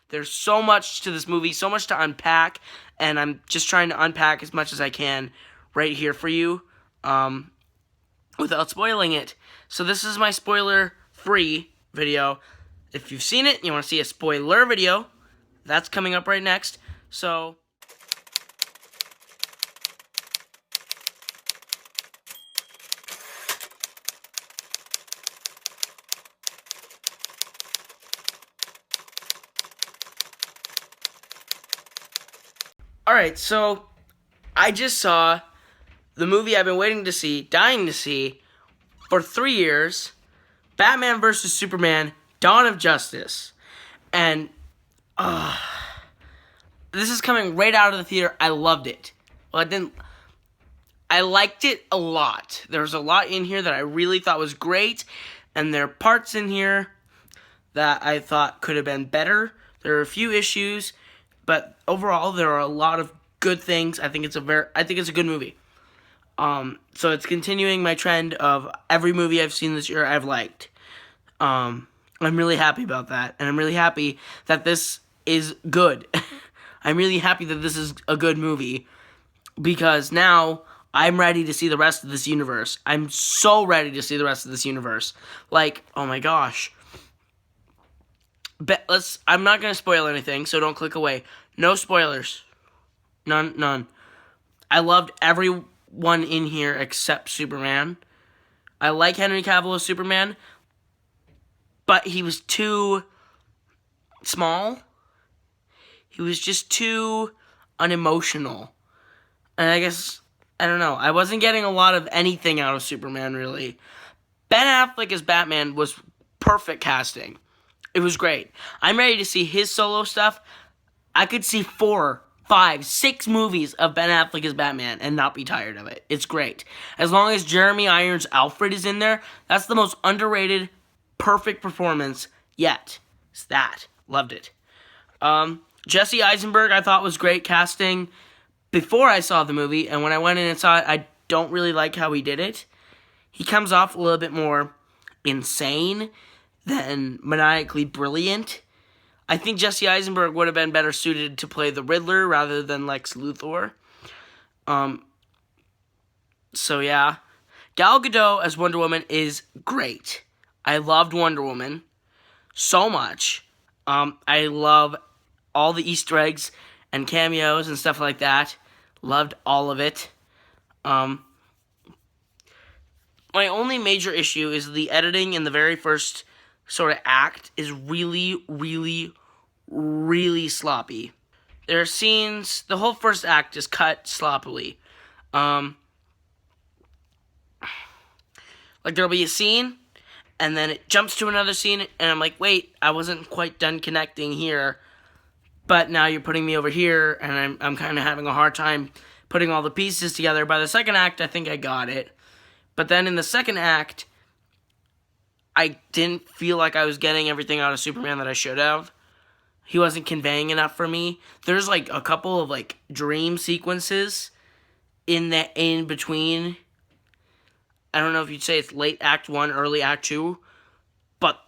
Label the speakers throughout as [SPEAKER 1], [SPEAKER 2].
[SPEAKER 1] There's so much to this movie, so much to unpack, and I'm just trying to unpack as much as I can right here for you without spoiling it. So this is my spoiler-free video. If you've seen it and you want to see a spoiler video, that's coming up right next. So alright, so I just saw the movie I've been waiting to see, dying to see, for 3 years, Batman vs. Superman, Dawn of Justice. And, this is coming right out of the theater. I loved it. Well, I liked it a lot. There was a lot in here that I really thought was great, and there are parts in here that I thought could have been better. There are a few issues, but overall, there are a lot of good things. I think it's a good movie. So it's continuing my trend of every movie I've seen this year I've liked. I'm really happy about that, and I'm really happy that this is good. I'm really happy that this is a good movie, because now I'm ready to see the rest of this universe. I'm so ready to see the rest of this universe. Like, oh my gosh. I'm not going to spoil anything, so don't click away. No spoilers. None. I loved everyone in here except Superman. I like Henry Cavill as Superman, but he was too small. He was just too unemotional. And I guess, I don't know, I wasn't getting a lot of anything out of Superman, really. Ben Affleck as Batman was perfect casting. It was great. I'm ready to see his solo stuff. I could see 4, 5, 6 movies of Ben Affleck as Batman and not be tired of it. It's great. As long as Jeremy Irons' Alfred is in there, that's the most underrated, perfect performance yet. It's that. Loved it. Jesse Eisenberg I thought was great casting before I saw the movie, and when I went in and saw it, I don't really like how he did it. He comes off a little bit more insane than maniacally brilliant. I think Jesse Eisenberg would have been better suited to play the Riddler rather than Lex Luthor. So yeah. Gal Gadot as Wonder Woman is great. I loved Wonder Woman so much. I love all the Easter eggs and cameos and stuff like that. Loved all of it. My only major issue is the editing in the very first sort of act is really, really, really sloppy. There are scenes, the whole first act is cut sloppily. Like there'll be a scene, and then it jumps to another scene, and I'm like, wait, I wasn't quite done connecting here, but now you're putting me over here, and I'm kind of having a hard time putting all the pieces together. By the second act, I think I got it. But then in the second act, I didn't feel like I was getting everything out of Superman that I should have. He wasn't conveying enough for me. There's like a couple of like dream sequences in between. I don't know if you'd say it's late Act 1, early Act 2, but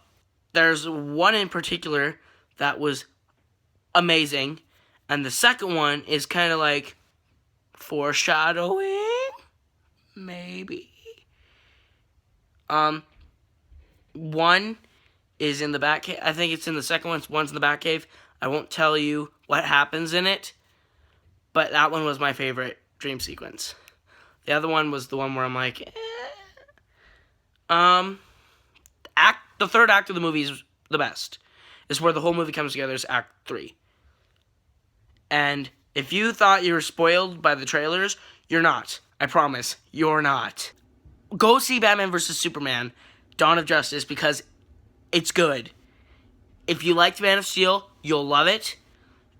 [SPEAKER 1] there's one in particular that was amazing, and the second one is kind of like foreshadowing, maybe. One is in the Batcave. I think it's in the second one. One's in the Batcave. I won't tell you what happens in it, but that one was my favorite dream sequence. The other one was the one where I'm like, the third act of the movie is the best. It's where the whole movie comes together. Is Act 3. And if you thought you were spoiled by the trailers, you're not. I promise, you're not. Go see Batman vs. Superman, Dawn of Justice, because it's good. If you liked Man of Steel, you'll love it.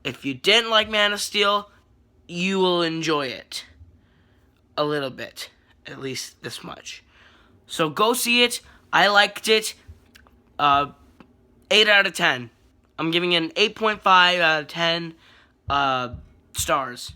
[SPEAKER 1] If you didn't like Man of Steel, you will enjoy it. A little bit. At least this much. So go see it. I liked it. 8 out of 10. I'm giving it an 8.5 out of 10 stars.